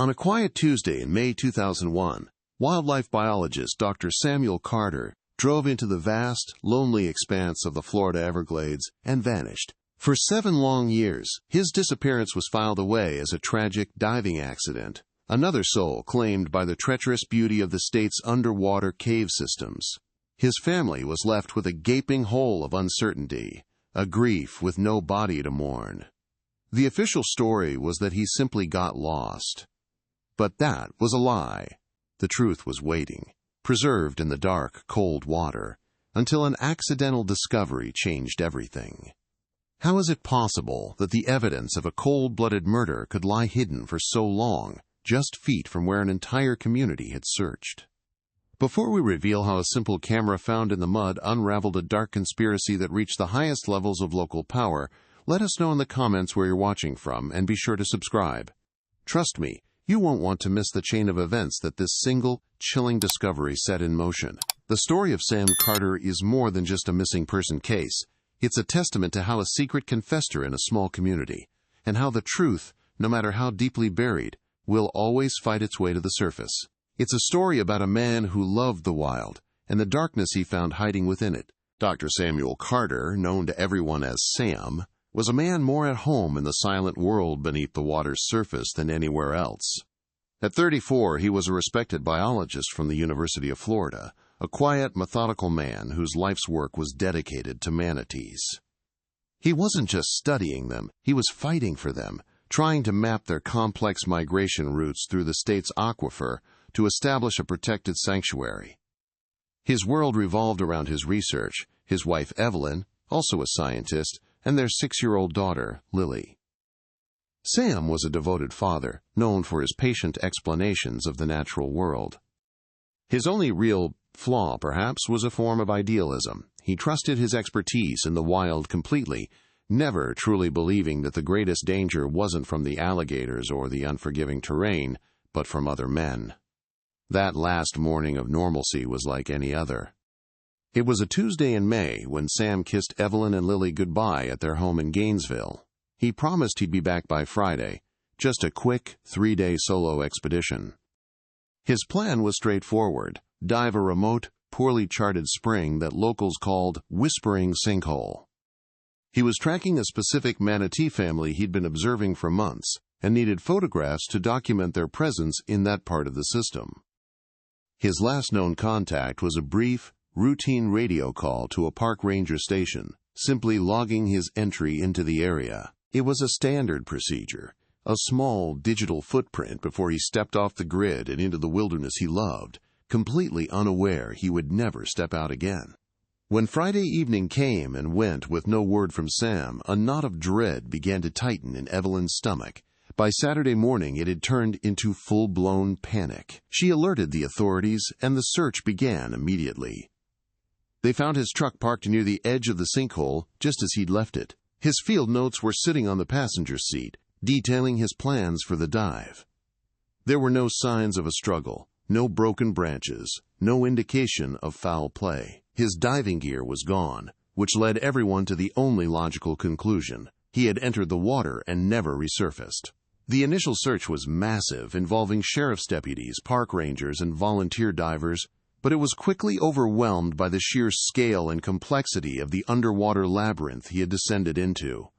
On a quiet Tuesday in May 2001, wildlife biologist Dr. Samuel Carter drove into the vast, lonely expanse of the Florida Everglades and vanished. For 7 long years, his disappearance was filed away as a tragic diving accident, another soul claimed by the treacherous beauty of the state's underwater cave systems. His family was left with a gaping hole of uncertainty, a grief with no body to mourn. The official story was that he simply got lost. But that was a lie. The truth was waiting, preserved in the dark, cold water, until an accidental discovery changed everything. How is it possible that the evidence of a cold-blooded murder could lie hidden for so long, just feet from where an entire community had searched? Before we reveal how a simple camera found in the mud unraveled a dark conspiracy that reached the highest levels of local power, let us know in the comments where you're watching from, and be sure to subscribe. Trust me, you won't want to miss the chain of events that this single, chilling discovery set in motion. The story of Sam Carter is more than just a missing person case. It's a testament to how a secret can fester in a small community, and how the truth, no matter how deeply buried, will always fight its way to the surface. It's a story about a man who loved the wild, and the darkness he found hiding within it. Dr. Samuel Carter, known to everyone as Sam, was a man more at home in the silent world beneath the water's surface than anywhere else. At 34, he was a respected biologist from the University of Florida, a quiet, methodical man whose life's work was dedicated to manatees. He wasn't just studying them, he was fighting for them, trying to map their complex migration routes through the state's aquifer to establish a protected sanctuary. His world revolved around his research, his wife Evelyn, also a scientist, and their 6-year-old daughter, Lily. Sam was a devoted father, known for his patient explanations of the natural world. His only real flaw, perhaps, was a form of idealism. He trusted his expertise in the wild completely, never truly believing that the greatest danger wasn't from the alligators or the unforgiving terrain, but from other men. That last morning of normalcy was like any other. It was a Tuesday in May when Sam kissed Evelyn and Lily goodbye at their home in Gainesville. He promised he'd be back by Friday, just a quick 3-day solo expedition. His plan was straightforward: dive a remote, poorly charted spring that locals called Whispering Sinkhole. He was tracking a specific manatee family he'd been observing for months and needed photographs to document their presence in that part of the system. His last known contact was a brief, routine radio call to a park ranger station, simply logging his entry into the area. It was a standard procedure, a small digital footprint before he stepped off the grid and into the wilderness he loved, completely unaware he would never step out again. When Friday evening came and went with no word from Sam, a knot of dread began to tighten in Evelyn's stomach. By Saturday morning, it had turned into full-blown panic. She alerted the authorities, and the search began immediately. They found his truck parked near the edge of the sinkhole, just as he'd left it. His field notes were sitting on the passenger seat, detailing his plans for the dive. There were no signs of a struggle, no broken branches, no indication of foul play. His diving gear was gone, which led everyone to the only logical conclusion: he had entered the water and never resurfaced. The initial search was massive, involving sheriff's deputies, park rangers, and volunteer divers, but it was quickly overwhelmed by the sheer scale and complexity of the underwater labyrinth he had descended into.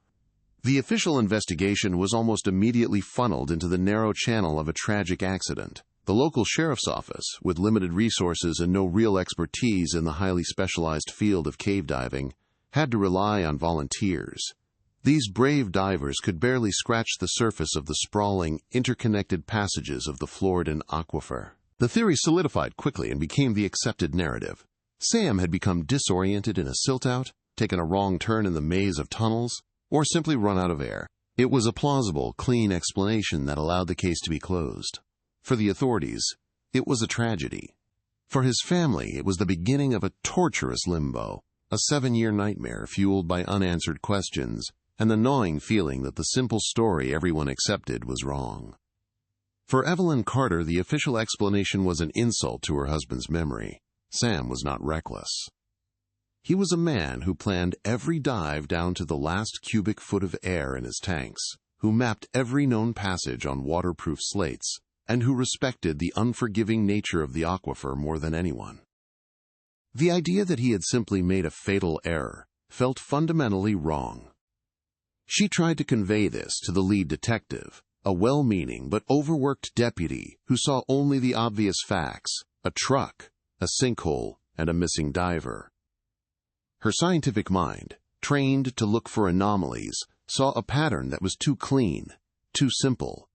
The official investigation was almost immediately funneled into the narrow channel of a tragic accident. The local sheriff's office, with limited resources and no real expertise in the highly specialized field of cave diving, had to rely on volunteers. These brave divers could barely scratch the surface of the sprawling, interconnected passages of the Floridan aquifer. The theory solidified quickly and became the accepted narrative. Sam had become disoriented in a silt-out, taken a wrong turn in the maze of tunnels, or simply run out of air. It was a plausible, clean explanation that allowed the case to be closed. For the authorities, it was a tragedy. For his family, it was the beginning of a torturous limbo, a 7-year nightmare fueled by unanswered questions and the gnawing feeling that the simple story everyone accepted was wrong. For Evelyn Carter, the official explanation was an insult to her husband's memory. Sam was not reckless. He was a man who planned every dive down to the last cubic foot of air in his tanks, who mapped every known passage on waterproof slates, and who respected the unforgiving nature of the aquifer more than anyone. The idea that he had simply made a fatal error felt fundamentally wrong. She tried to convey this to the lead detective, a well-meaning but overworked deputy who saw only the obvious facts: a truck, a sinkhole, and a missing diver. Her scientific mind, trained to look for anomalies, saw a pattern that was too clean, too simple.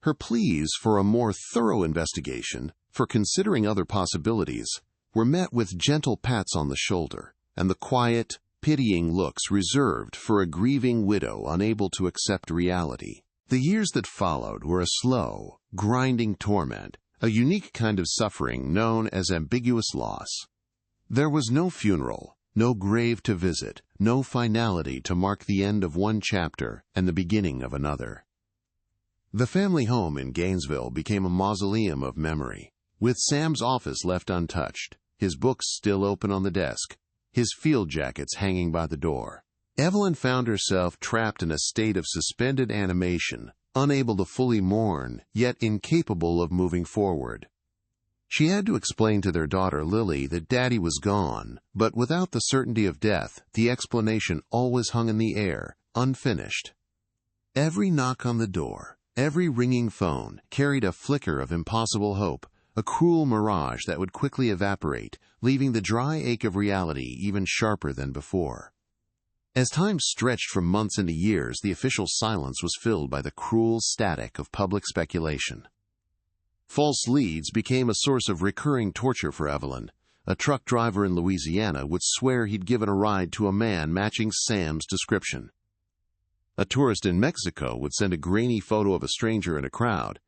Her pleas for a more thorough investigation, for considering other possibilities, were met with gentle pats on the shoulder and the quiet, pitying looks reserved for a grieving widow unable to accept reality. The years that followed were a slow, grinding torment, a unique kind of suffering known as ambiguous loss. There was no funeral, no grave to visit, no finality to mark the end of one chapter and the beginning of another. The family home in Gainesville became a mausoleum of memory, with Sam's office left untouched, his books still open on the desk, his field jackets hanging by the door. Evelyn found herself trapped in a state of suspended animation, unable to fully mourn, yet incapable of moving forward. She had to explain to their daughter Lily that Daddy was gone, but without the certainty of death, the explanation always hung in the air, unfinished. Every knock on the door, every ringing phone, carried a flicker of impossible hope, a cruel mirage that would quickly evaporate, leaving the dry ache of reality even sharper than before. As time stretched from months into years, the official silence was filled by the cruel static of public speculation. False leads became a source of recurring torture for Evelyn. A truck driver in Louisiana would swear he'd given a ride to a man matching Sam's description. A tourist in Mexico would send a grainy photo of a stranger in a crowd.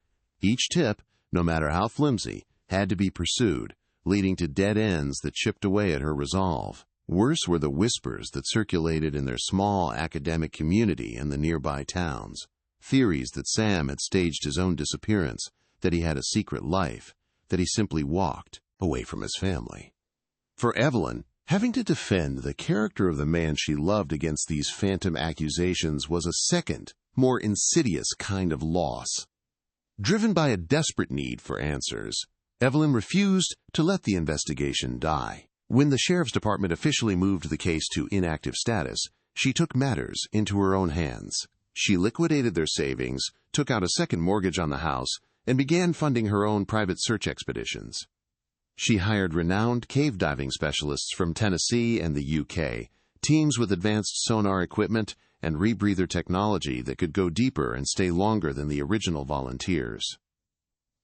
Each tip, no matter how flimsy, had to be pursued, leading to dead ends that chipped away at her resolve. Worse were the whispers that circulated in their small academic community and the nearby towns. Theories that Sam had staged his own disappearance, that he had a secret life, that he simply walked away from his family. For Evelyn, having to defend the character of the man she loved against these phantom accusations was a second, more insidious kind of loss. Driven by a desperate need for answers, Evelyn refused to let the investigation die. When the sheriff's department officially moved the case to inactive status, she took matters into her own hands. She liquidated their savings, took out a second mortgage on the house, and began funding her own private search expeditions. She hired renowned cave diving specialists from Tennessee and the UK, teams with advanced sonar equipment and rebreather technology that could go deeper and stay longer than the original volunteers.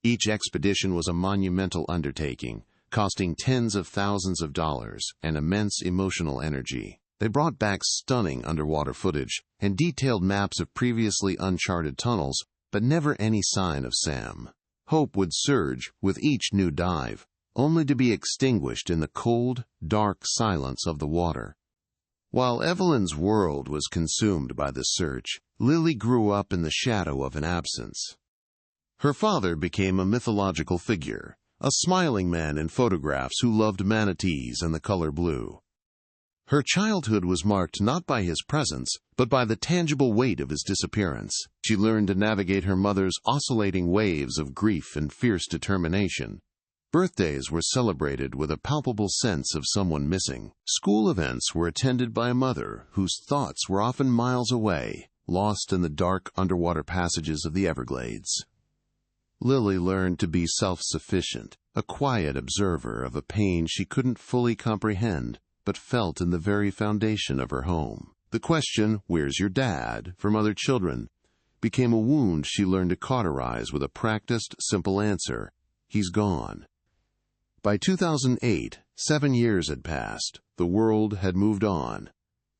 Each expedition was a monumental undertaking, costing tens of thousands of dollars and immense emotional energy. They brought back stunning underwater footage and detailed maps of previously uncharted tunnels, but never any sign of Sam. Hope would surge with each new dive, only to be extinguished in the cold, dark silence of the water. While Evelyn's world was consumed by the search, Lily grew up in the shadow of an absence. Her father became a mythological figure, a smiling man in photographs who loved manatees and the color blue. Her childhood was marked not by his presence, but by the tangible weight of his disappearance. She learned to navigate her mother's oscillating waves of grief and fierce determination. Birthdays were celebrated with a palpable sense of someone missing. School events were attended by a mother whose thoughts were often miles away, lost in the dark underwater passages of the Everglades. Lily learned to be self-sufficient, a quiet observer of a pain she couldn't fully comprehend, but felt in the very foundation of her home. The question, "Where's your dad?" from other children, became a wound she learned to cauterize with a practiced, simple answer: "He's gone." By 2008, 7 years had passed. The world had moved on.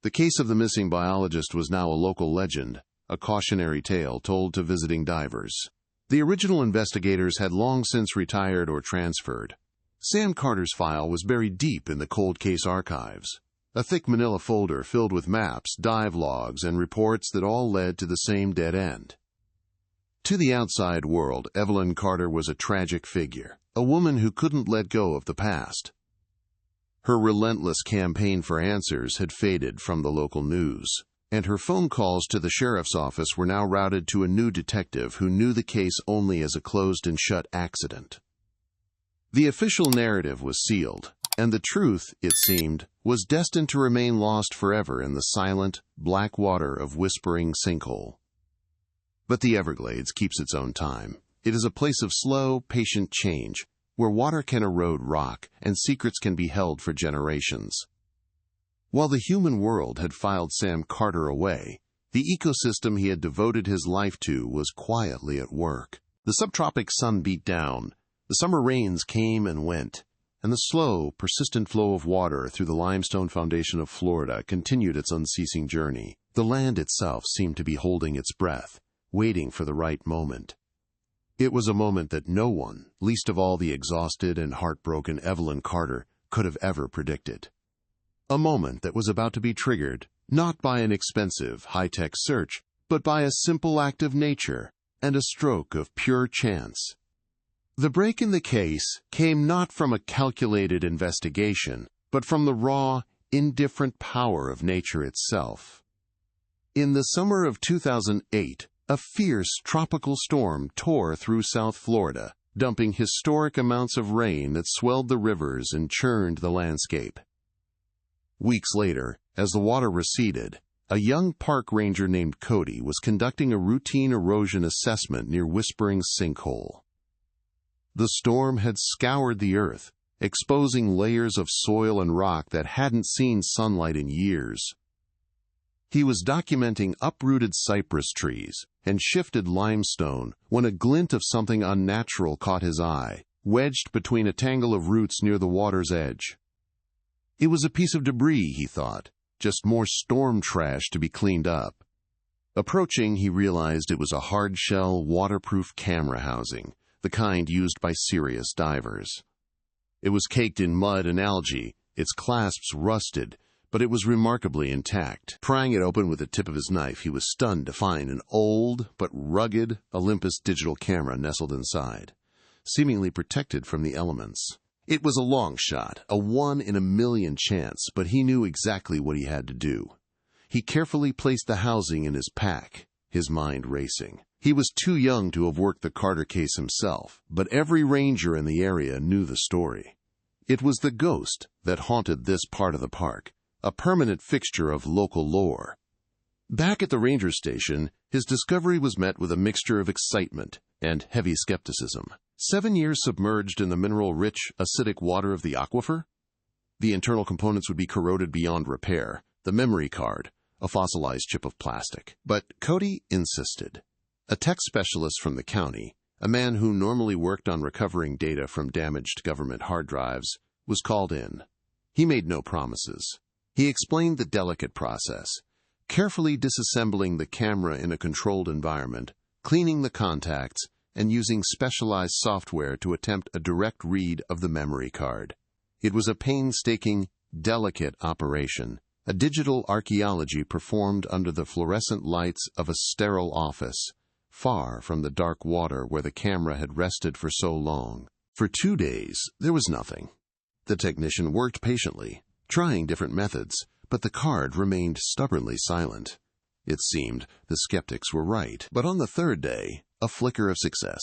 The case of the missing biologist was now a local legend, a cautionary tale told to visiting divers. The original investigators had long since retired or transferred. Sam Carter's file was buried deep in the cold case archives, a thick manila folder filled with maps, dive logs, and reports that all led to the same dead end. To the outside world, Evelyn Carter was a tragic figure, a woman who couldn't let go of the past. Her relentless campaign for answers had faded from the local news, and her phone calls to the sheriff's office were now routed to a new detective who knew the case only as a closed-and-shut accident. The official narrative was sealed, and the truth, it seemed, was destined to remain lost forever in the silent, black water of Whispering Sinkhole. But the Everglades keeps its own time. It is a place of slow, patient change, where water can erode rock and secrets can be held for generations. While the human world had filed Sam Carter away, the ecosystem he had devoted his life to was quietly at work. The subtropic sun beat down, the summer rains came and went, and the slow, persistent flow of water through the limestone foundation of Florida continued its unceasing journey. The land itself seemed to be holding its breath, waiting for the right moment. It was a moment that no one, least of all the exhausted and heartbroken Evelyn Carter, could have ever predicted. A moment that was about to be triggered, not by an expensive, high-tech search, but by a simple act of nature and a stroke of pure chance. The break in the case came not from a calculated investigation, but from the raw, indifferent power of nature itself. In the summer of 2008, a fierce tropical storm tore through South Florida, dumping historic amounts of rain that swelled the rivers and churned the landscape. Weeks later, as the water receded, a young park ranger named Cody was conducting a routine erosion assessment near Whispering Sinkhole. The storm had scoured the earth, exposing layers of soil and rock that hadn't seen sunlight in years. He was documenting uprooted cypress trees and shifted limestone when a glint of something unnatural caught his eye, wedged between a tangle of roots near the water's edge. It was a piece of debris, he thought, just more storm trash to be cleaned up. Approaching, he realized it was a hard-shell, waterproof camera housing, the kind used by serious divers. It was caked in mud and algae, its clasps rusted, but it was remarkably intact. Prying it open with the tip of his knife, he was stunned to find an old but rugged Olympus digital camera nestled inside, seemingly protected from the elements. It was a long shot, a 1-in-a-million chance, but he knew exactly what he had to do. He carefully placed the housing in his pack, his mind racing. He was too young to have worked the Carter case himself, but every ranger in the area knew the story. It was the ghost that haunted this part of the park, a permanent fixture of local lore. Back at the ranger station, his discovery was met with a mixture of excitement and heavy skepticism. 7 years submerged in the mineral-rich, acidic water of the aquifer? The internal components would be corroded beyond repair, the memory card, a fossilized chip of plastic. But Cody insisted. A tech specialist from the county, a man who normally worked on recovering data from damaged government hard drives, was called in. He made no promises. He explained the delicate process, carefully disassembling the camera in a controlled environment, cleaning the contacts, and using specialized software to attempt a direct read of the memory card. It was a painstaking, delicate operation, a digital archaeology performed under the fluorescent lights of a sterile office, far from the dark water where the camera had rested for so long. For 2 days, there was nothing. The technician worked patiently, trying different methods, but the card remained stubbornly silent. It seemed the skeptics were right, but on the 3rd day, a flicker of success.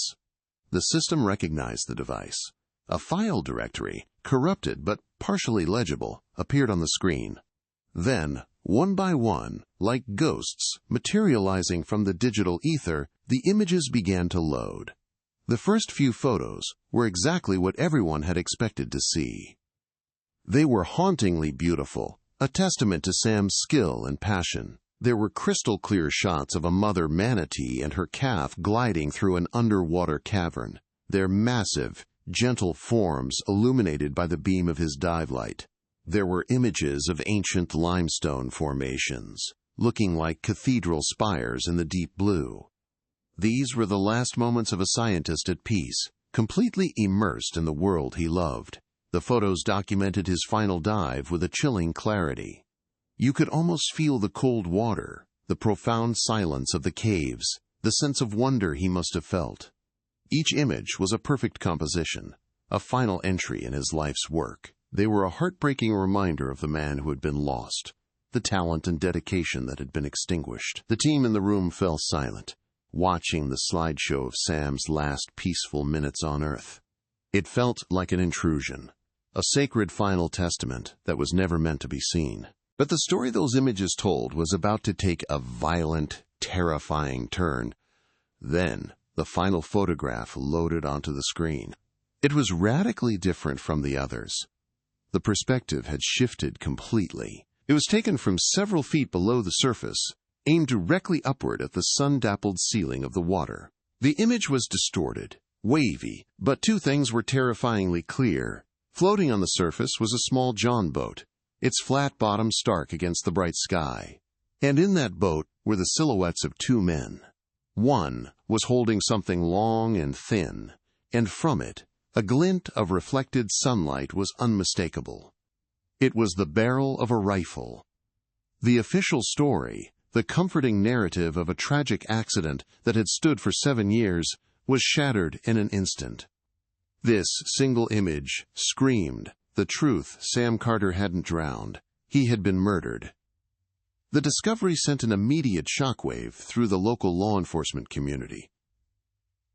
The system recognized the device. A file directory, corrupted but partially legible, appeared on the screen. Then, one by one, like ghosts materializing from the digital ether, the images began to load. The first few photos were exactly what everyone had expected to see. They were hauntingly beautiful, a testament to Sam's skill and passion. There were crystal-clear shots of a mother manatee and her calf gliding through an underwater cavern, their massive, gentle forms illuminated by the beam of his dive light. There were images of ancient limestone formations, looking like cathedral spires in the deep blue. These were the last moments of a scientist at peace, completely immersed in the world he loved. The photos documented his final dive with a chilling clarity. You could almost feel the cold water, the profound silence of the caves, the sense of wonder he must have felt. Each image was a perfect composition, a final entry in his life's work. They were a heartbreaking reminder of the man who had been lost, the talent and dedication that had been extinguished. The team in the room fell silent, watching the slideshow of Sam's last peaceful minutes on Earth. It felt like an intrusion, a sacred final testament that was never meant to be seen. But the story those images told was about to take a violent, terrifying turn. Then, the final photograph loaded onto the screen. It was radically different from the others. The perspective had shifted completely. It was taken from several feet below the surface, aimed directly upward at the sun-dappled ceiling of the water. The image was distorted, wavy, but two things were terrifyingly clear. Floating on the surface was a small John boat, its flat bottom stark against the bright sky. And in that boat were the silhouettes of two men. One was holding something long and thin, and from it, a glint of reflected sunlight was unmistakable. It was the barrel of a rifle. The official story, the comforting narrative of a tragic accident that had stood for 7 years, was shattered in an instant. This single image screamed the truth. Sam Carter hadn't drowned. He had been murdered. The discovery sent an immediate shockwave through the local law enforcement community.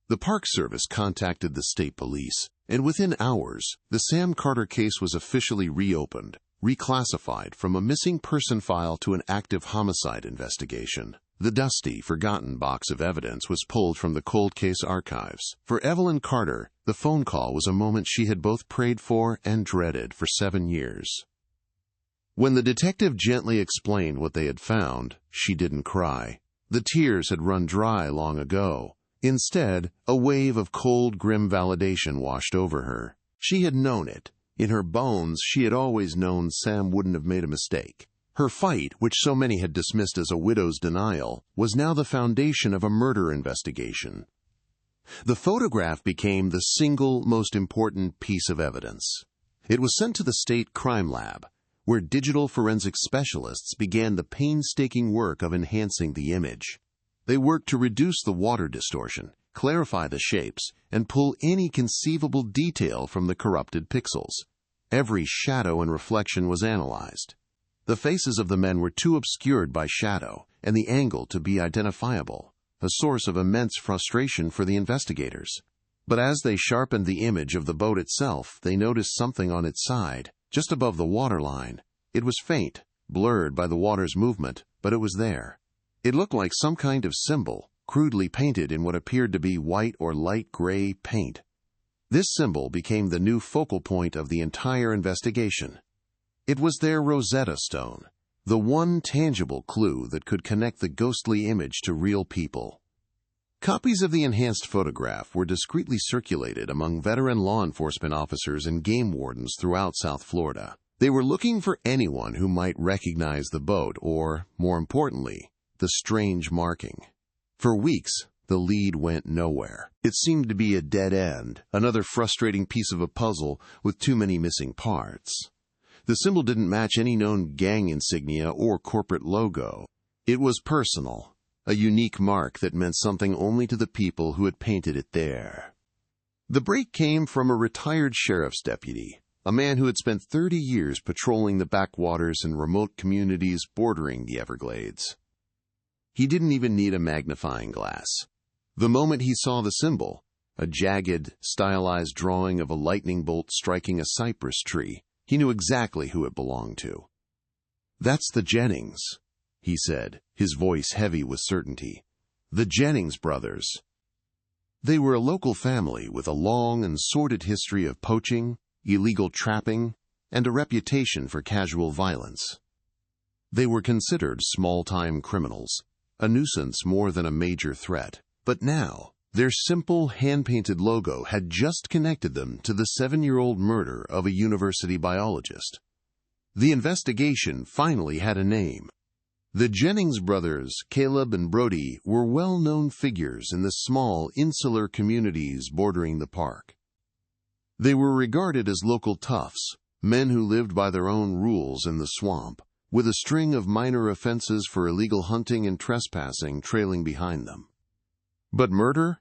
The Park Service contacted the state police, and within hours, the Sam Carter case was officially reopened, reclassified from a missing person file to an active homicide investigation. The dusty, forgotten box of evidence was pulled from the cold case archives. For Evelyn Carter, the phone call was a moment she had both prayed for and dreaded for 7 years. When the detective gently explained what they had found, she didn't cry. The tears had run dry long ago. Instead, a wave of cold, grim validation washed over her. She had known it. In her bones, she had always known Sam wouldn't have made a mistake. Her fight, which so many had dismissed as a widow's denial, was now the foundation of a murder investigation. The photograph became the single most important piece of evidence. It was sent to the state crime lab, where digital forensic specialists began the painstaking work of enhancing the image. They worked to reduce the water distortion, clarify the shapes, and pull any conceivable detail from the corrupted pixels. Every shadow and reflection was analyzed. The faces of the men were too obscured by shadow and the angle to be identifiable, a source of immense frustration for the investigators. But as they sharpened the image of the boat itself, they noticed something on its side, just above the waterline. It was faint, blurred by the water's movement, but it was there. It looked like some kind of symbol, crudely painted in what appeared to be white or light gray paint. This symbol became the new focal point of the entire investigation. It was their Rosetta Stone, the one tangible clue that could connect the ghostly image to real people. Copies of the enhanced photograph were discreetly circulated among veteran law enforcement officers and game wardens throughout South Florida. They were looking for anyone who might recognize the boat or, more importantly, the strange marking. For weeks, the lead went nowhere. It seemed to be a dead end, another frustrating piece of a puzzle with too many missing parts. The symbol didn't match any known gang insignia or corporate logo. It was personal, a unique mark that meant something only to the people who had painted it there. The break came from a retired sheriff's deputy, a man who had spent 30 years patrolling the backwaters and remote communities bordering the Everglades. He didn't even need a magnifying glass. The moment he saw the symbol, a jagged, stylized drawing of a lightning bolt striking a cypress tree, he knew exactly who it belonged to. "That's the Jennings," he said, his voice heavy with certainty. "The Jennings brothers." They were a local family with a long and sordid history of poaching, illegal trapping, and a reputation for casual violence. They were considered small-time criminals, a nuisance more than a major threat. But now, their simple, hand-painted logo had just connected them to the 7-year-old murder of a university biologist. The investigation finally had a name. The Jennings brothers, Caleb and Brody, were well-known figures in the small, insular communities bordering the park. They were regarded as local toughs, men who lived by their own rules in the swamp, with a string of minor offenses for illegal hunting and trespassing trailing behind them. But murder?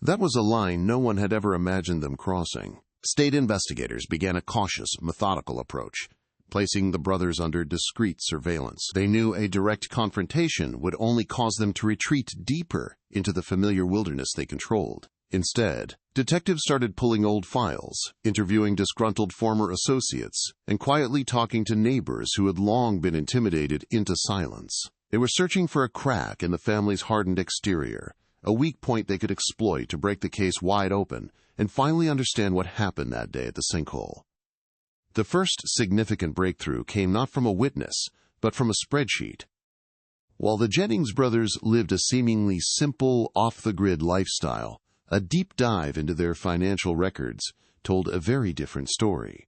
That was a line no one had ever imagined them crossing. State investigators began a cautious, methodical approach, placing the brothers under discreet surveillance. They knew a direct confrontation would only cause them to retreat deeper into the familiar wilderness they controlled. Instead, detectives started pulling old files, interviewing disgruntled former associates, and quietly talking to neighbors who had long been intimidated into silence. They were searching for a crack in the family's hardened exterior, a weak point they could exploit to break the case wide open and finally understand what happened that day at the sinkhole. The first significant breakthrough came not from a witness, but from a spreadsheet. While the Jennings brothers lived a seemingly simple, off-the-grid lifestyle, a deep dive into their financial records told a very different story.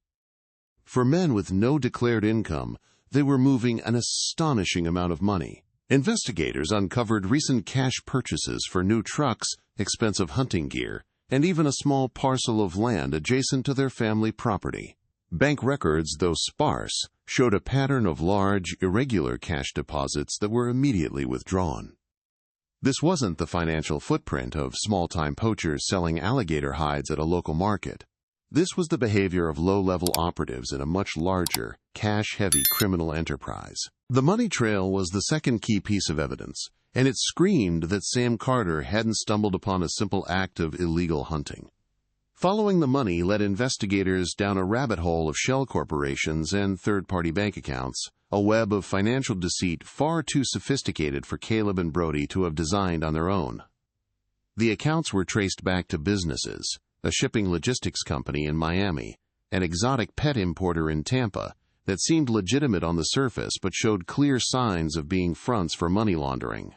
For men with no declared income, they were moving an astonishing amount of money. Investigators uncovered recent cash purchases for new trucks, expensive hunting gear, and even a small parcel of land adjacent to their family property. Bank records, though sparse, showed a pattern of large, irregular cash deposits that were immediately withdrawn. This wasn't the financial footprint of small-time poachers selling alligator hides at a local market. This was the behavior of low-level operatives in a much larger, cash-heavy criminal enterprise. The money trail was the second key piece of evidence, and it screamed that Sam Carter hadn't stumbled upon a simple act of illegal hunting. Following the money led investigators down a rabbit hole of shell corporations and third-party bank accounts, a web of financial deceit far too sophisticated for Caleb and Brody to have designed on their own. The accounts were traced back to businesses, a shipping logistics company in Miami, an exotic pet importer in Tampa that seemed legitimate on the surface but showed clear signs of being fronts for money laundering.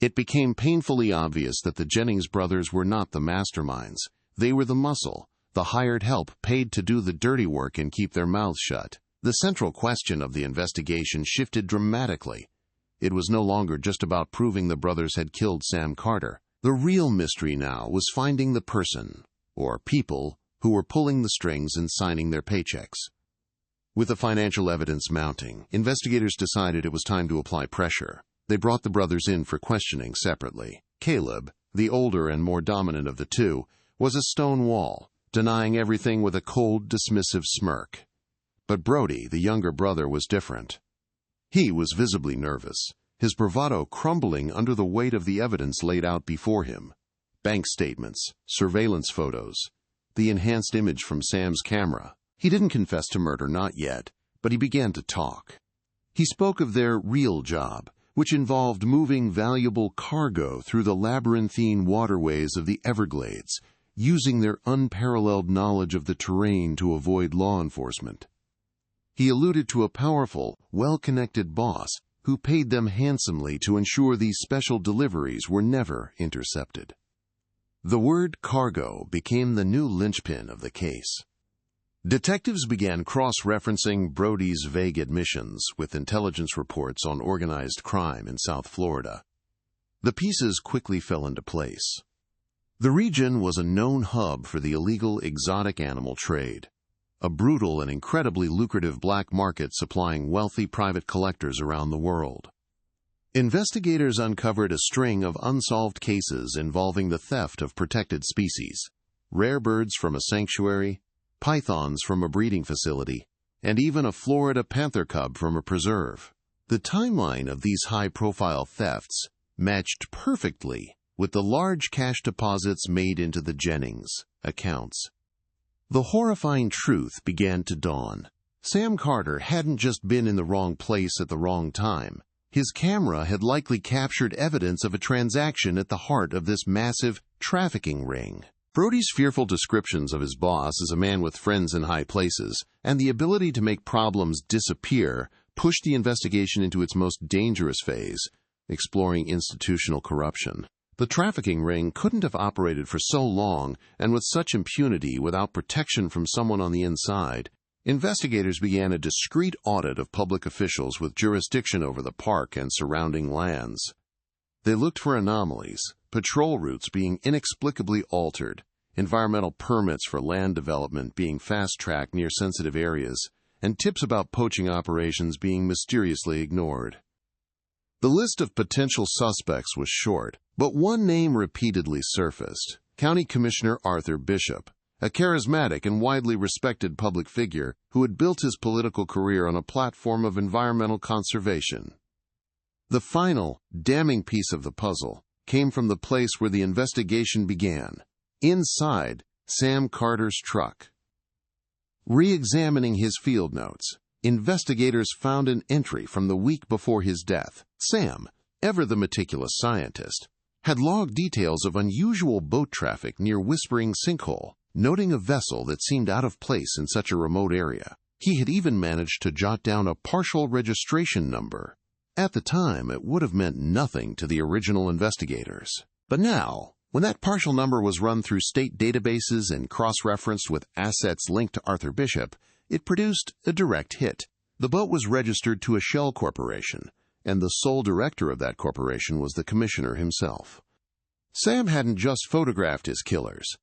It became painfully obvious that the Jennings brothers were not the masterminds. They were the muscle, the hired help paid to do the dirty work and keep their mouths shut. The central question of the investigation shifted dramatically. It was no longer just about proving the brothers had killed Sam Carter. The real mystery now was finding the person, or people, who were pulling the strings and signing their paychecks. With the financial evidence mounting, investigators decided it was time to apply pressure. They brought the brothers in for questioning separately. Caleb, the older and more dominant of the two, was a stone wall, denying everything with a cold, dismissive smirk. But Brody, the younger brother, was different. He was visibly nervous, his bravado crumbling under the weight of the evidence laid out before him. Bank statements, surveillance photos, the enhanced image from Sam's camera. He didn't confess to murder, not yet, but he began to talk. He spoke of their real job, which involved moving valuable cargo through the labyrinthine waterways of the Everglades, using their unparalleled knowledge of the terrain to avoid law enforcement. He alluded to a powerful, well-connected boss who paid them handsomely to ensure these special deliveries were never intercepted. The word cargo became the new linchpin of the case. Detectives began cross-referencing Brody's vague admissions with intelligence reports on organized crime in South Florida. The pieces quickly fell into place. The region was a known hub for the illegal exotic animal trade, a brutal and incredibly lucrative black market supplying wealthy private collectors around the world. Investigators uncovered a string of unsolved cases involving the theft of protected species, rare birds from a sanctuary, pythons from a breeding facility, and even a Florida panther cub from a preserve. The timeline of these high-profile thefts matched perfectly with the large cash deposits made into the Jennings accounts. The horrifying truth began to dawn. Sam Carter hadn't just been in the wrong place at the wrong time. His camera had likely captured evidence of a transaction at the heart of this massive trafficking ring. Brody's fearful descriptions of his boss as a man with friends in high places and the ability to make problems disappear pushed the investigation into its most dangerous phase, exploring institutional corruption. The trafficking ring couldn't have operated for so long and with such impunity without protection from someone on the inside. Investigators began a discreet audit of public officials with jurisdiction over the park and surrounding lands. They looked for anomalies, patrol routes being inexplicably altered, environmental permits for land development being fast-tracked near sensitive areas, and tips about poaching operations being mysteriously ignored. The list of potential suspects was short, but one name repeatedly surfaced: County Commissioner Arthur Bishop, a charismatic and widely respected public figure who had built his political career on a platform of environmental conservation. The final, damning piece of the puzzle came from the place where the investigation began, inside Sam Carter's truck. Re-examining his field notes, investigators found an entry from the week before his death. Sam, ever the meticulous scientist, had logged details of unusual boat traffic near Whispering Sinkhole, noting a vessel that seemed out of place in such a remote area. He had even managed to jot down a partial registration number. At the time, it would have meant nothing to the original investigators. But now, when that partial number was run through state databases and cross-referenced with assets linked to Arthur Bishop, it produced a direct hit. The boat was registered to a shell corporation, and the sole director of that corporation was the commissioner himself. Sam hadn't just photographed his killers.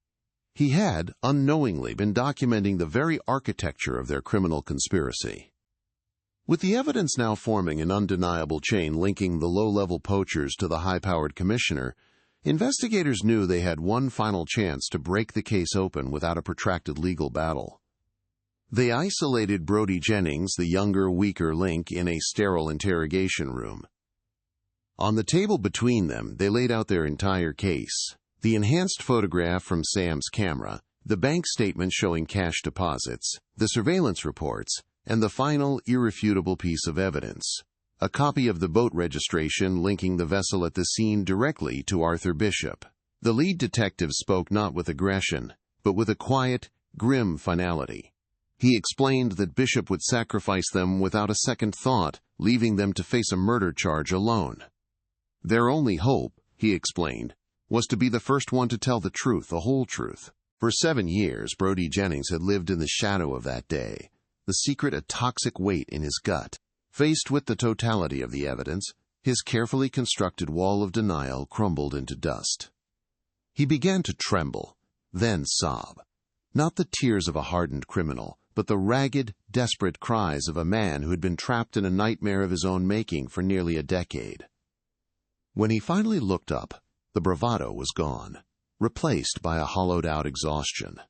He had, unknowingly, been documenting the very architecture of their criminal conspiracy. With the evidence now forming an undeniable chain linking the low-level poachers to the high-powered commissioner, investigators knew they had one final chance to break the case open without a protracted legal battle. They isolated Brody Jennings, the younger, weaker link, in a sterile interrogation room. On the table between them, they laid out their entire case: the enhanced photograph from Sam's camera, the bank statement showing cash deposits, the surveillance reports, and the final, irrefutable piece of evidence: a copy of the boat registration linking the vessel at the scene directly to Arthur Bishop. The lead detective spoke not with aggression, but with a quiet, grim finality. He explained that Bishop would sacrifice them without a second thought, leaving them to face a murder charge alone. Their only hope, he explained, was to be the first one to tell the truth, the whole truth. For 7 years, Brody Jennings had lived in the shadow of that day, the secret a toxic weight in his gut. Faced with the totality of the evidence, his carefully constructed wall of denial crumbled into dust. He began to tremble, then sob. Not the tears of a hardened criminal, but the ragged, desperate cries of a man who had been trapped in a nightmare of his own making for nearly a decade. When he finally looked up, the bravado was gone, replaced by a hollowed-out exhaustion.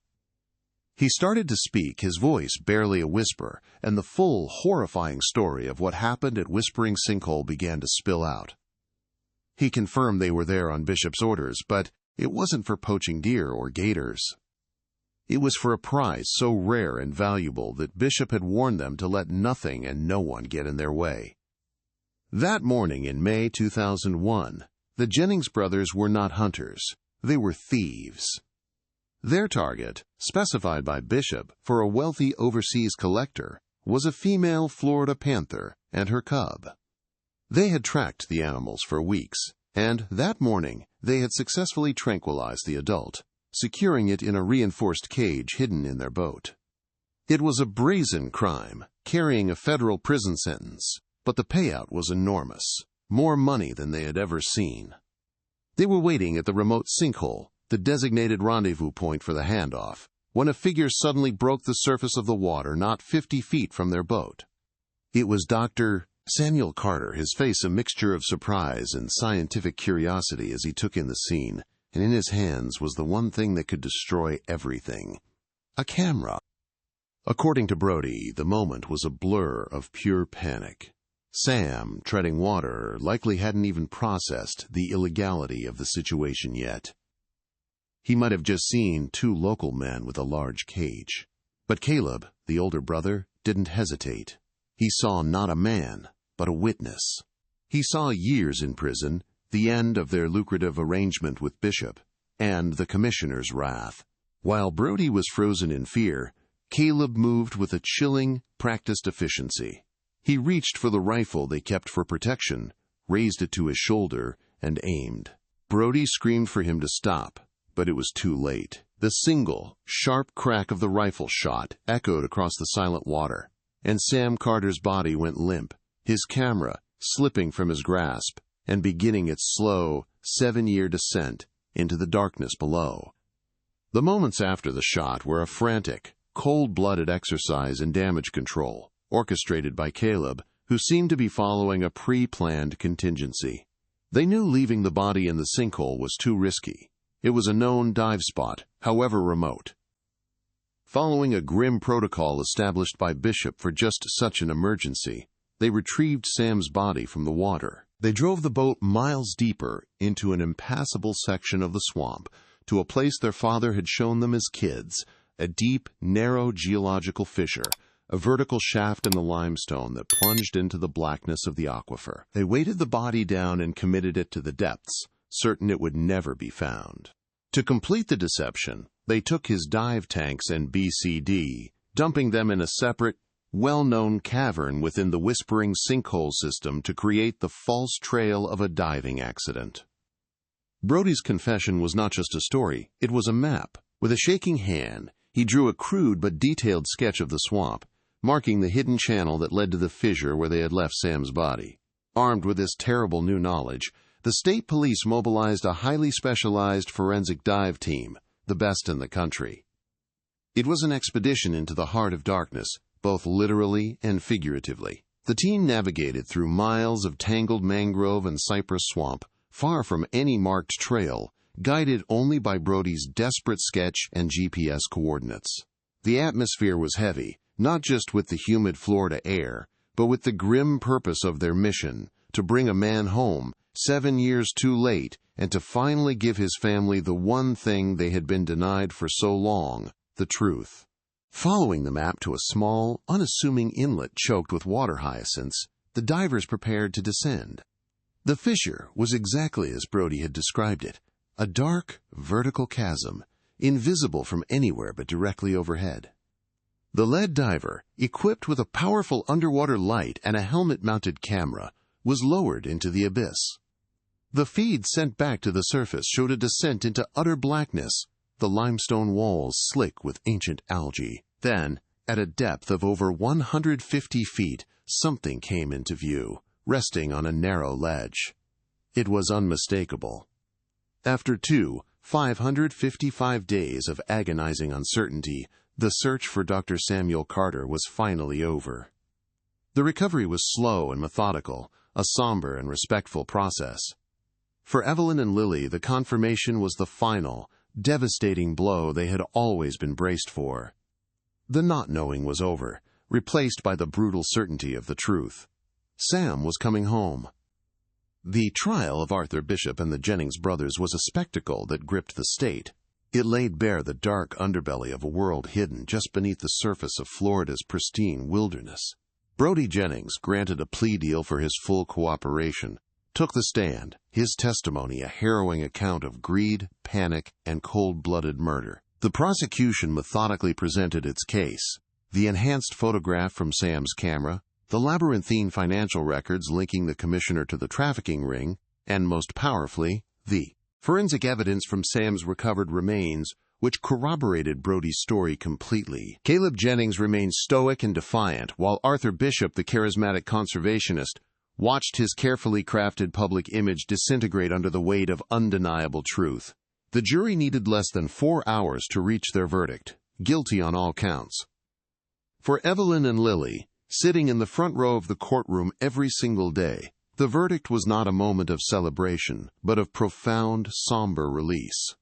He started to speak, his voice barely a whisper, and the full, horrifying story of what happened at Whispering Sinkhole began to spill out. He confirmed they were there on Bishop's orders, but it wasn't for poaching deer or gators. It was for a prize so rare and valuable that Bishop had warned them to let nothing and no one get in their way. That morning in May 2001, the Jennings brothers were not hunters. They were thieves. Their target, specified by Bishop for a wealthy overseas collector, was a female Florida panther and her cub. They had tracked the animals for weeks, and that morning they had successfully tranquilized the adult, securing it in a reinforced cage hidden in their boat. It was a brazen crime, carrying a federal prison sentence, but the payout was enormous, more money than they had ever seen. They were waiting at the remote sinkhole, the designated rendezvous point for the handoff, when a figure suddenly broke the surface of the water not 50 feet from their boat. It was Dr. Samuel Carter, his face a mixture of surprise and scientific curiosity as he took in the scene, and in his hands was the one thing that could destroy everything: a camera. According to Brody, the moment was a blur of pure panic. Sam, treading water, likely hadn't even processed the illegality of the situation yet. He might have just seen 2 local men with a large cage. But Caleb, the older brother, didn't hesitate. He saw not a man, but a witness. He saw years in prison, the end of their lucrative arrangement with Bishop, and the commissioner's wrath. While Brody was frozen in fear, Caleb moved with a chilling, practiced efficiency. He reached for the rifle they kept for protection, raised it to his shoulder, and aimed. Brody screamed for him to stop, but it was too late. The single, sharp crack of the rifle shot echoed across the silent water, and Sam Carter's body went limp, his camera slipping from his grasp and beginning its slow, 7-year descent into the darkness below. The moments after the shot were a frantic, cold-blooded exercise in damage control, orchestrated by Caleb, who seemed to be following a pre-planned contingency. They knew leaving the body in the sinkhole was too risky. It was a known dive spot, however remote. Following a grim protocol established by Bishop for just such an emergency, they retrieved Sam's body from the water. They drove the boat miles deeper into an impassable section of the swamp, to a place their father had shown them as kids, a deep, narrow geological fissure, a vertical shaft in the limestone that plunged into the blackness of the aquifer. They weighted the body down and committed it to the depths, certain it would never be found. To complete the deception, they took his dive tanks and BCD, dumping them in a separate, well-known cavern within the Whispering Sinkhole system to create the false trail of a diving accident. Brody's confession was not just a story, it was a map. With a shaking hand, he drew a crude but detailed sketch of the swamp, marking the hidden channel that led to the fissure where they had left Sam's body. Armed with this terrible new knowledge, the state police mobilized a highly specialized forensic dive team, the best in the country. It was an expedition into the heart of darkness, both literally and figuratively. The team navigated through miles of tangled mangrove and cypress swamp, far from any marked trail, guided only by Brody's desperate sketch and GPS coordinates. The atmosphere was heavy, not just with the humid Florida air, but with the grim purpose of their mission, to bring a man home 7 years too late and to finally give his family the one thing they had been denied for so long, the truth. Following the map to a small, unassuming inlet choked with water hyacinths, the divers prepared to descend. The fissure was exactly as Brody had described it, a dark, vertical chasm, invisible from anywhere but directly overhead. The lead diver, equipped with a powerful underwater light and a helmet-mounted camera, was lowered into the abyss. The feed sent back to the surface showed a descent into utter blackness, the limestone walls slick with ancient algae. Then, at a depth of over 150 feet, something came into view, resting on a narrow ledge. It was unmistakable. After 555 days of agonizing uncertainty, the search for Dr. Samuel Carter was finally over. The recovery was slow and methodical, a somber and respectful process. For Evelyn and Lily, the confirmation was the final, devastating blow they had always been braced for. The not knowing was over, replaced by the brutal certainty of the truth. Sam was coming home. The trial of Arthur Bishop and the Jennings brothers was a spectacle that gripped the state. It laid bare the dark underbelly of a world hidden just beneath the surface of Florida's pristine wilderness. Brody Jennings, granted a plea deal for his full cooperation, took the stand, his testimony a harrowing account of greed, panic, and cold-blooded murder. The prosecution methodically presented its case. The enhanced photograph from Sam's camera, the labyrinthine financial records linking the commissioner to the trafficking ring, and most powerfully, the forensic evidence from Sam's recovered remains, which corroborated Brody's story completely. Caleb Jennings remained stoic and defiant, while Arthur Bishop, the charismatic conservationist, watched his carefully crafted public image disintegrate under the weight of undeniable truth. The jury needed less than 4 hours to reach their verdict, guilty on all counts. For Evelyn and Lily, sitting in the front row of the courtroom every single day, the verdict was not a moment of celebration, but of profound, somber release.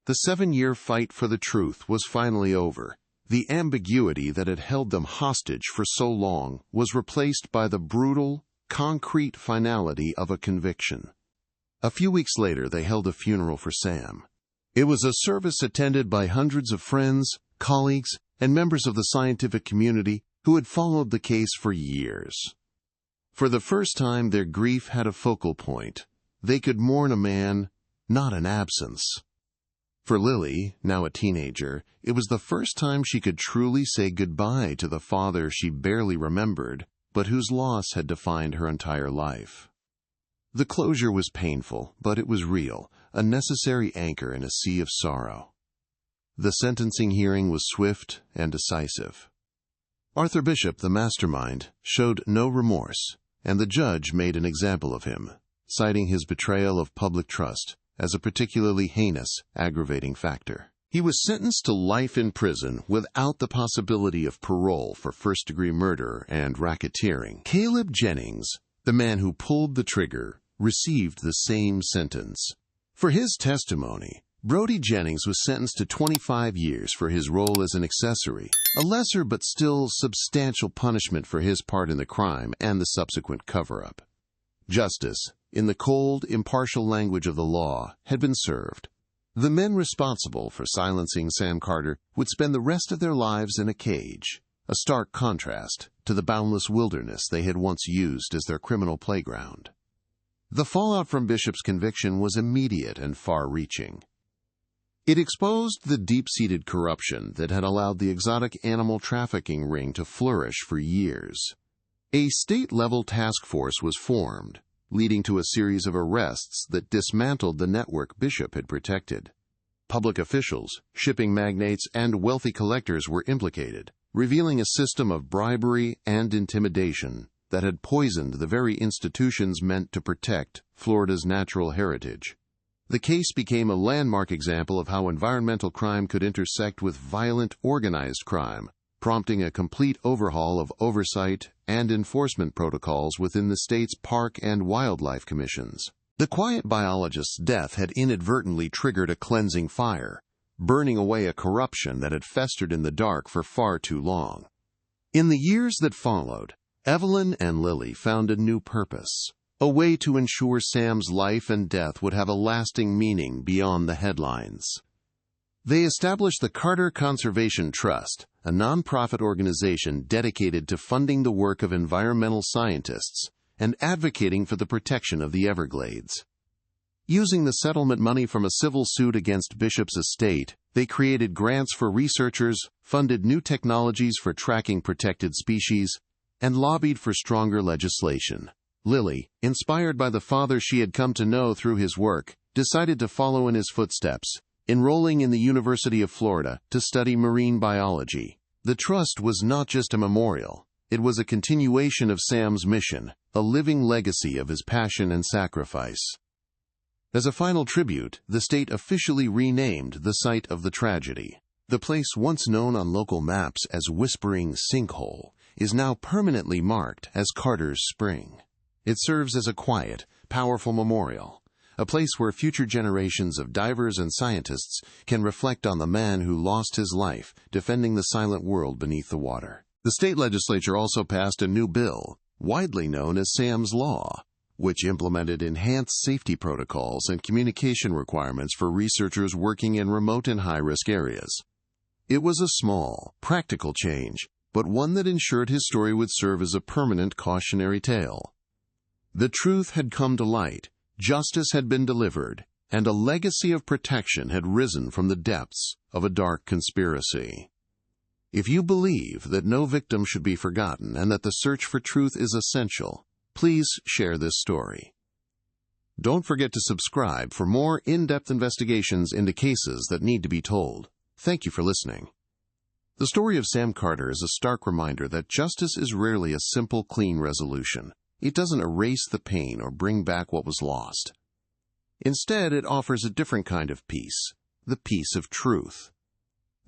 The 7-year fight for the truth was finally over. The ambiguity that had held them hostage for so long was replaced by the brutal, concrete finality of a conviction. A few weeks later, they held a funeral for Sam. It was a service attended by hundreds of friends, colleagues, and members of the scientific community who had followed the case for years. For the first time, their grief had a focal point. They could mourn a man, not an absence. For Lily, now a teenager, it was the first time she could truly say goodbye to the father she barely remembered, but whose loss had defined her entire life. The closure was painful, but it was real, a necessary anchor in a sea of sorrow. The sentencing hearing was swift and decisive. Arthur Bishop, the mastermind, showed no remorse, and the judge made an example of him, citing his betrayal of public trust as a particularly heinous, aggravating factor. He was sentenced to life in prison without the possibility of parole for first-degree murder and racketeering. Caleb Jennings, the man who pulled the trigger, received the same sentence. For his testimony, Brody Jennings was sentenced to 25 years for his role as an accessory, a lesser but still substantial punishment for his part in the crime and the subsequent cover-up. Justice, in the cold, impartial language of the law, had been served. The men responsible for silencing Sam Carter would spend the rest of their lives in a cage, a stark contrast to the boundless wilderness they had once used as their criminal playground. The fallout from Bishop's conviction was immediate and far-reaching. It exposed the deep-seated corruption that had allowed the exotic animal trafficking ring to flourish for years. A state-level task force was formed, leading to a series of arrests that dismantled the network Bishop had protected. Public officials, shipping magnates, and wealthy collectors were implicated, revealing a system of bribery and intimidation that had poisoned the very institutions meant to protect Florida's natural heritage. The case became a landmark example of how environmental crime could intersect with violent, organized crime, prompting a complete overhaul of oversight and enforcement protocols within the state's park and wildlife commissions. The quiet biologist's death had inadvertently triggered a cleansing fire, burning away a corruption that had festered in the dark for far too long. In the years that followed, Evelyn and Lily found a new purpose, a way to ensure Sam's life and death would have a lasting meaning beyond the headlines. They established the Carter Conservation Trust, a nonprofit organization dedicated to funding the work of environmental scientists and advocating for the protection of the Everglades. Using the settlement money from a civil suit against Bishop's estate, they created grants for researchers, funded new technologies for tracking protected species, and lobbied for stronger legislation. Lily, inspired by the father she had come to know through his work, decided to follow in his footsteps, enrolling in the University of Florida to study marine biology. The trust was not just a memorial, it was a continuation of Sam's mission, a living legacy of his passion and sacrifice. As a final tribute, the state officially renamed the site of the tragedy. The place once known on local maps as Whispering Sinkhole is now permanently marked as Carter's Spring. It serves as a quiet, powerful memorial, a place where future generations of divers and scientists can reflect on the man who lost his life defending the silent world beneath the water. The state legislature also passed a new bill, widely known as Sam's Law, which implemented enhanced safety protocols and communication requirements for researchers working in remote and high-risk areas. It was a small, practical change, but one that ensured his story would serve as a permanent cautionary tale. The truth had come to light, justice had been delivered, and a legacy of protection had risen from the depths of a dark conspiracy. If you believe that no victim should be forgotten and that the search for truth is essential, please share this story. Don't forget to subscribe for more in-depth investigations into cases that need to be told. Thank you for listening. The story of Sam Carter is a stark reminder that justice is rarely a simple, clean resolution. It doesn't erase the pain or bring back what was lost. Instead, it offers a different kind of peace, the peace of truth.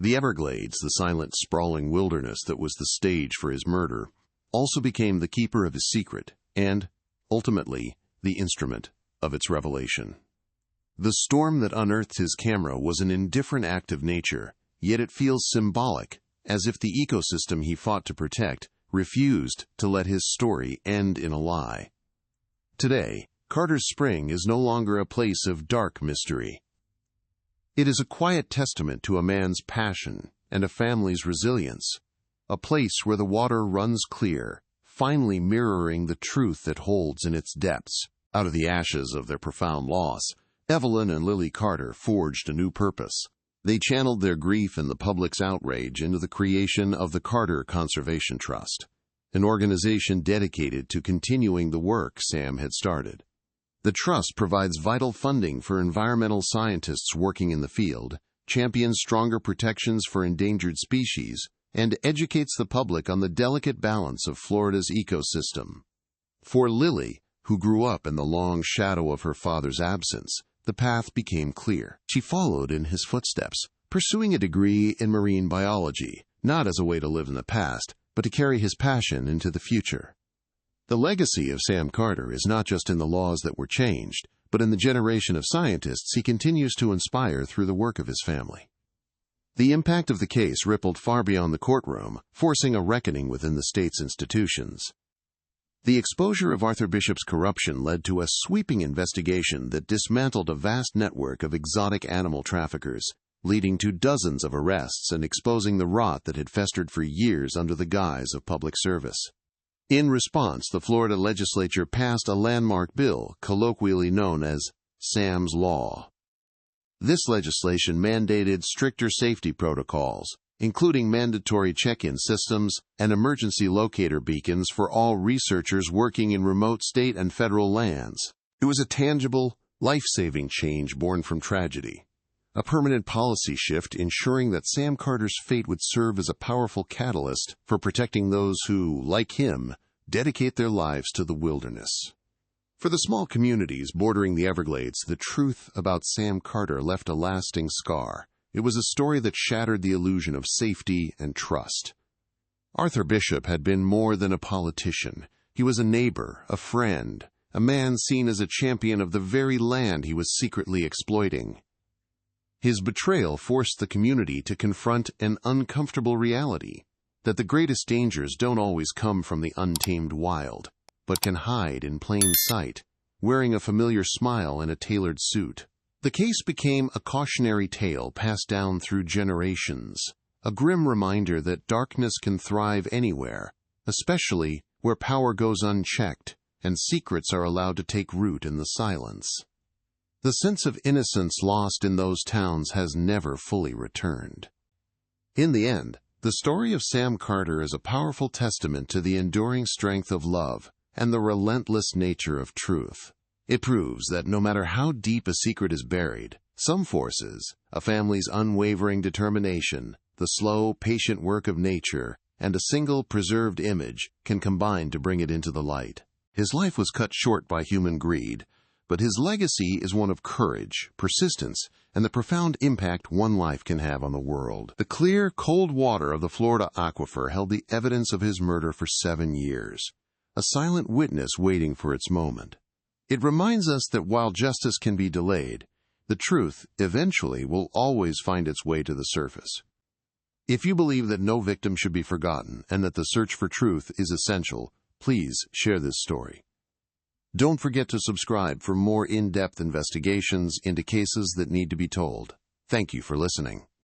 The Everglades, the silent, sprawling wilderness that was the stage for his murder, also became the keeper of his secret and, ultimately, the instrument of its revelation. The storm that unearthed his camera was an indifferent act of nature, yet it feels symbolic, as if the ecosystem he fought to protect refused to let his story end in a lie. Today, Carter's Spring is no longer a place of dark mystery. It is a quiet testament to a man's passion and a family's resilience, a place where the water runs clear, finally mirroring the truth that holds in its depths. Out of the ashes of their profound loss, Evelyn and Lily Carter forged a new purpose. They channeled their grief and the public's outrage into the creation of the Carter Conservation Trust, an organization dedicated to continuing the work Sam had started. The trust provides vital funding for environmental scientists working in the field, champions stronger protections for endangered species, and educates the public on the delicate balance of Florida's ecosystem. For Lily, who grew up in the long shadow of her father's absence, the path became clear. She followed in his footsteps, pursuing a degree in marine biology, not as a way to live in the past, but to carry his passion into the future. The legacy of Sam Carter is not just in the laws that were changed, but in the generation of scientists he continues to inspire through the work of his family. The impact of the case rippled far beyond the courtroom, forcing a reckoning within the state's institutions. The exposure of Arthur Bishop's corruption led to a sweeping investigation that dismantled a vast network of exotic animal traffickers, leading to dozens of arrests and exposing the rot that had festered for years under the guise of public service. In response, the Florida legislature passed a landmark bill, colloquially known as Sam's Law. This legislation mandated stricter safety protocols, including mandatory check-in systems and emergency locator beacons for all researchers working in remote state and federal lands. It was a tangible, life-saving change born from tragedy, a permanent policy shift ensuring that Sam Carter's fate would serve as a powerful catalyst for protecting those who, like him, dedicate their lives to the wilderness. For the small communities bordering the Everglades, the truth about Sam Carter left a lasting scar. It was a story that shattered the illusion of safety and trust. Arthur Bishop had been more than a politician. He was a neighbor, a friend, a man seen as a champion of the very land he was secretly exploiting. His betrayal forced the community to confront an uncomfortable reality, that the greatest dangers don't always come from the untamed wild, but can hide in plain sight, wearing a familiar smile and a tailored suit. The case became a cautionary tale passed down through generations, a grim reminder that darkness can thrive anywhere, especially where power goes unchecked and secrets are allowed to take root in the silence. The sense of innocence lost in those towns has never fully returned. In the end, the story of Sam Carter is a powerful testament to the enduring strength of love and the relentless nature of truth. It proves that no matter how deep a secret is buried, some forces, a family's unwavering determination, the slow, patient work of nature, and a single preserved image can combine to bring it into the light. His life was cut short by human greed, but his legacy is one of courage, persistence, and the profound impact one life can have on the world. The clear, cold water of the Florida aquifer held the evidence of his murder for 7 years, a silent witness waiting for its moment. It reminds us that while justice can be delayed, the truth eventually will always find its way to the surface. If you believe that no victim should be forgotten and that the search for truth is essential, please share this story. Don't forget to subscribe for more in-depth investigations into cases that need to be told. Thank you for listening.